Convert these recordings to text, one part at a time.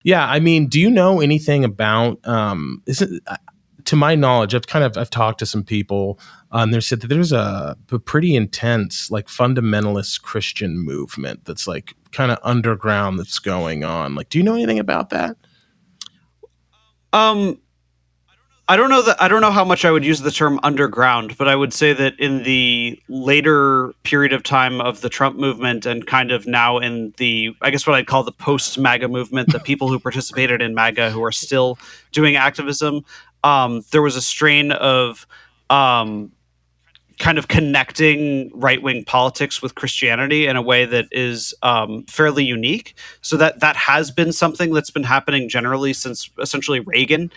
Yeah, I mean, do you know anything about? To my knowledge, I've talked to some people. They said that there's a pretty intense like fundamentalist Christian movement that's like kind of underground that's going on. Like, do you know anything about that? Um, I don't know that I don't know how much I would use the term underground, but I would say that in the later period of time of the Trump movement and kind of now in the, I guess what I'd call the post MAGA movement, the people who participated in MAGA who are still doing activism, there was a strain of um, kind of connecting right wing politics with Christianity in a way that is fairly unique. So that has been something that's been happening generally since essentially Reagan.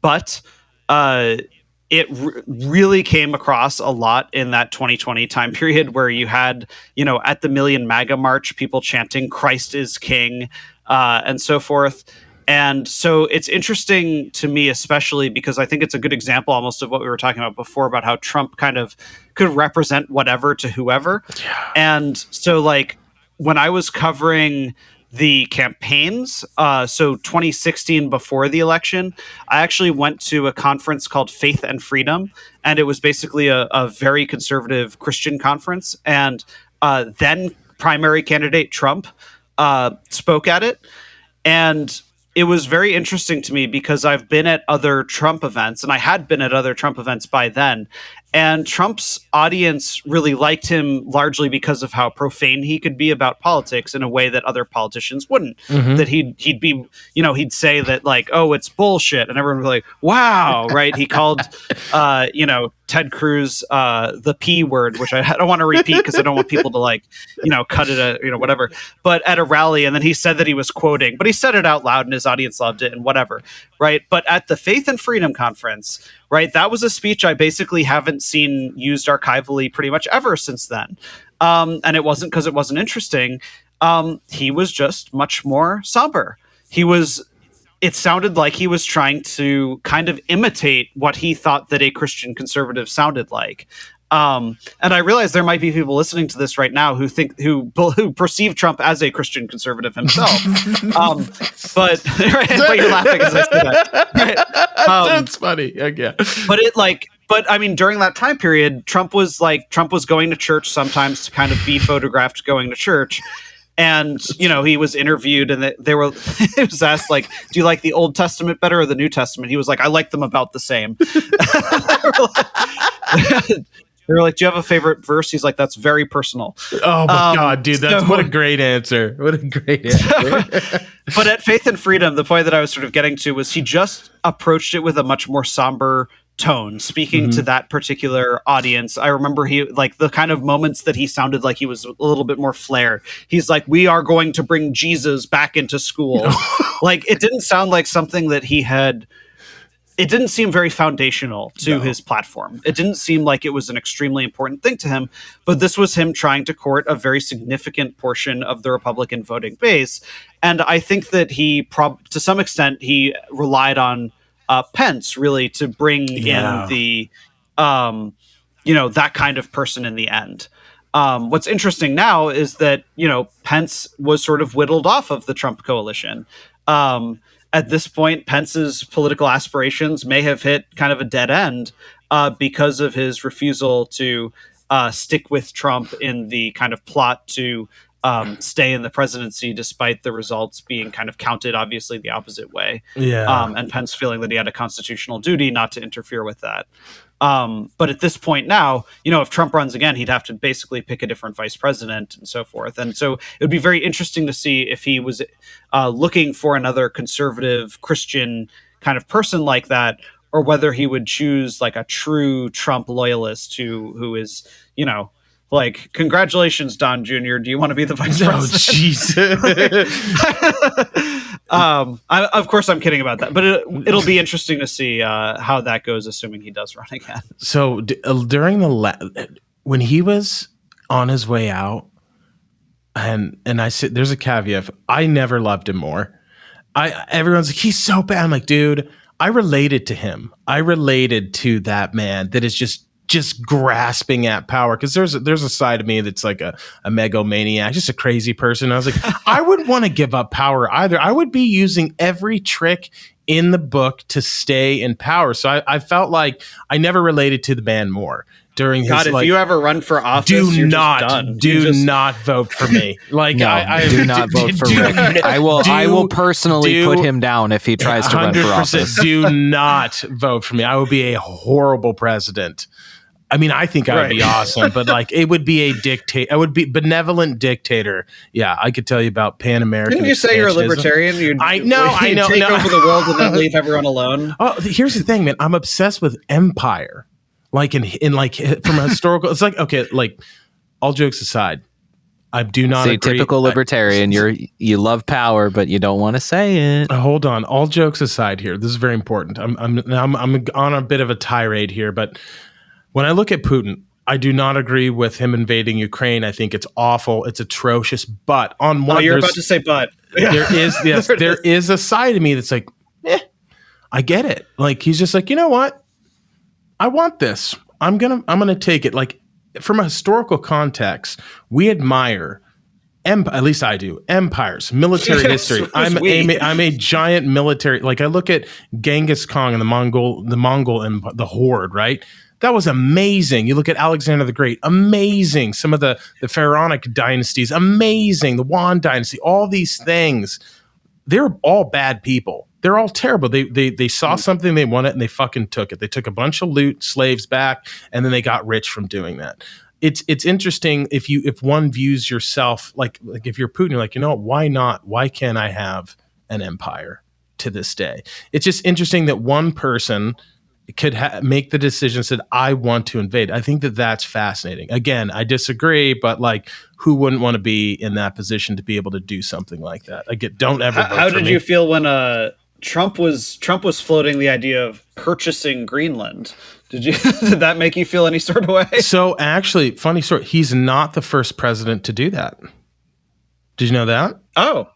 But it really came across a lot in that 2020 time period where you had, at the Million MAGA March, people chanting Christ is King and so forth. And so it's interesting to me, especially because I think it's a good example almost of what we were talking about before about how Trump kind of could represent whatever to whoever. And so, like, when I was covering the campaigns, so 2016 before the election, I actually went to a conference called Faith and Freedom. And it was basically a very conservative Christian conference. And then primary candidate Trump spoke at it. And it was very interesting to me because I've been at other Trump events, and I had been at other Trump events by then. And Trump's audience really liked him largely because of how profane he could be about politics in a way that other politicians wouldn't. Mm-hmm. That he'd be, he'd say that like, oh, it's bullshit, and everyone was like, wow, right? He called, Ted Cruz the P word, which I don't want to repeat because I don't want people to like, cut it, whatever. But at a rally, and then he said that he was quoting, but he said it out loud, and his audience loved it, and whatever, right? But at the Faith and Freedom Conference, right, that was a speech I basically haven't seen used archivally pretty much ever since then. And it wasn't because it wasn't interesting. He was just much more somber. It sounded like he was trying to kind of imitate what he thought that a Christian conservative sounded like. And I realize there might be people listening to this right now who perceive Trump as a Christian conservative himself. But you're laughing as I say that. Right? That's funny. Yeah. But I mean, during that time period, Trump was going to church sometimes to kind of be photographed going to church. And, he was interviewed and it was asked, like, do you like the Old Testament better or the New Testament? He was like, I like them about the same. They were like, do you have a favorite verse? He's like, that's very personal. Oh, my God, dude. What a great answer. What a great answer. But at Faith and Freedom, the point that I was sort of getting to was he just approached it with a much more somber tone, speaking to that particular audience. I remember he, like, the kind of moments that he sounded like he was a little bit more flair. He's like, we are going to bring Jesus back into school. Like, it didn't sound like something that he had. It didn't seem very foundational to his platform. It didn't seem like it was an extremely important thing to him, but this was him trying to court a very significant portion of the Republican voting base. And I think that to some extent, he relied on Pence really to bring in the, that kind of person in the end. What's interesting now is that, Pence was sort of whittled off of the Trump coalition. At this point, Pence's political aspirations may have hit kind of a dead end because of his refusal to stick with Trump in the kind of plot to stay in the presidency, despite the results being kind of counted, obviously, the opposite way. Yeah. And Pence feeling that he had a constitutional duty not to interfere with that. But at this point now, if Trump runs again, he'd have to basically pick a different vice president and so forth. And so it would be very interesting to see if he was looking for another conservative Christian kind of person like that, or whether he would choose like a true Trump loyalist who is, like, congratulations, Don Jr. Do you want to be the vice president? Oh, Jesus. Of course, I'm kidding about that, but it'll be interesting to see how that goes, assuming he does run again. So during when he was on his way out, and I said, there's a caveat. I never loved him more. Everyone's like, he's so bad. I'm like, dude, I related to him. I related to that man that is just just grasping at power, because there's a side of me that's like a megalomaniac, just a crazy person. I was like, I wouldn't want to give up power either. I would be using every trick in the book to stay in power. So I felt like I never related to the man more during his. God, if you ever run for office, do not not vote for me. Like, no, I do not vote for Rick. I will personally put him down if he tries to run for office. Do not vote for me. I would be a horrible president. I mean, I think I would be awesome, but like, it would be a dictator. I would be benevolent dictator. Yeah, I could tell you about Pan American. Didn't you say you're a libertarian? I know. Take over the world and then leave everyone alone. Oh, here's the thing, man. I'm obsessed with empire. Like in like from a historical, it's like, okay, like, all jokes aside, I do not agree. Typical libertarian. You love power, but you don't want to say it. Hold on. All jokes aside here, this is very important. I'm on a bit of a tirade here, but when I look at Putin, I do not agree with him invading Ukraine. I think it's awful. It's atrocious. But on one, you're about to say but. There is a side of me that's like, I get it. Like, he's just like, you know what? I want this. I'm gonna take it. Like, from a historical context, we admire, at least I do, empires, military history. I'm a giant military. Like, I look at Genghis Khan and the Mongol and the Horde, right? That was amazing. You look at Alexander the Great, amazing. Some of the pharaonic dynasties, amazing. The Yuan dynasty, all these things, they're all bad people. They're all terrible. They saw something, they wanted, and they fucking took it. They took a bunch of loot, slaves back, and then they got rich from doing that. It's interesting if one views yourself like if you're Putin, you're like, you know what, why not? Why can't I have an empire to this day? It's just interesting that one person could make the decision, said, I want to invade. I think that's fascinating. Again, I disagree, but like, who wouldn't want to be in that position to be able to do something like that? Don't ever vote How for did me. you feel when Trump was floating the idea of purchasing Greenland? Did that make you feel any sort of way? So actually, funny story, he's not the first president to do that. Did you know that? Oh.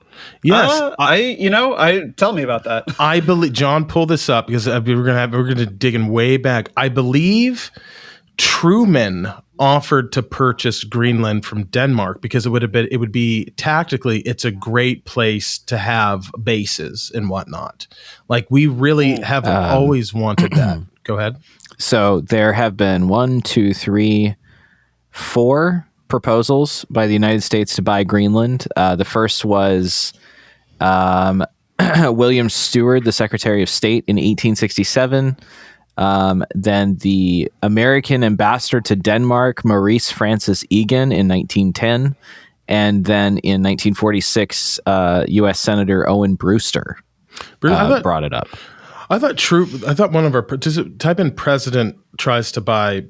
Yes, tell me about that. I believe John pulled this up because we're gonna dig in way back. I believe Truman offered to purchase Greenland from Denmark because it would be tactically, it's a great place to have bases and whatnot. Like, we really have always wanted that. Go ahead. So there have been 4 proposals by the United States to buy Greenland. The first was William Stewart, the Secretary of State, in 1867. Then the American ambassador to Denmark, Maurice Francis Egan, in 1910. And then in 1946, U.S. Senator Owen Brewster brought it up. I thought one of our, type in president tries to buy,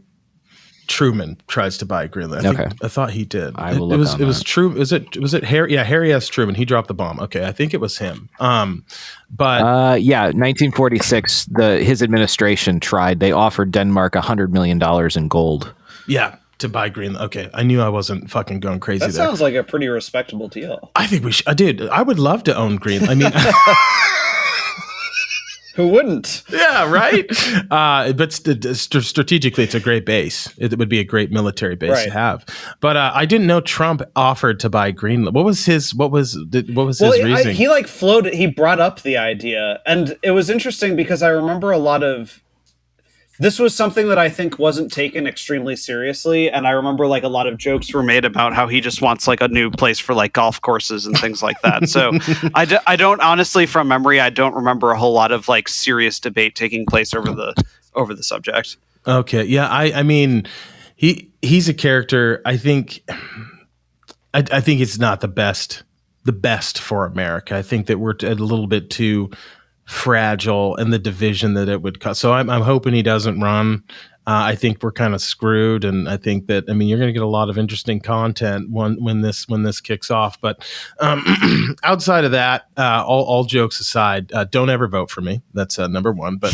Truman tries to buy Greenland. I thought he did. I will look on it was true. Was it Harry? Yeah, Harry S. Truman. He dropped the bomb. Okay, I think it was him. But 1946. His administration tried. They offered Denmark $100 million in gold. Yeah, to buy Greenland. Okay, I knew I wasn't fucking going crazy. That sounds like a pretty respectable deal. I think we should. Dude, I would love to own Greenland. I mean. Who wouldn't? Yeah, right. But strategically, it's a great base. It would be a great military base to have. But I didn't know Trump offered to buy Greenland. What was his reasoning? He floated. He brought up the idea, and it was interesting because I remember a lot of. This was something that I think wasn't taken extremely seriously, and I remember like a lot of jokes were made about how he just wants like a new place for like golf courses and things like that. So I don't honestly, from memory, I don't remember a whole lot of like serious debate taking place over the subject. Okay, yeah, I mean, he's a character. I think it's not the best for America. I think that we're a little bit too fragile and the division that it would cause. So I'm hoping he doesn't run. I think we're kind of screwed, and I think that you're going to get a lot of interesting content when this kicks off. But outside of that, all jokes aside, don't ever vote for me. That's number one. But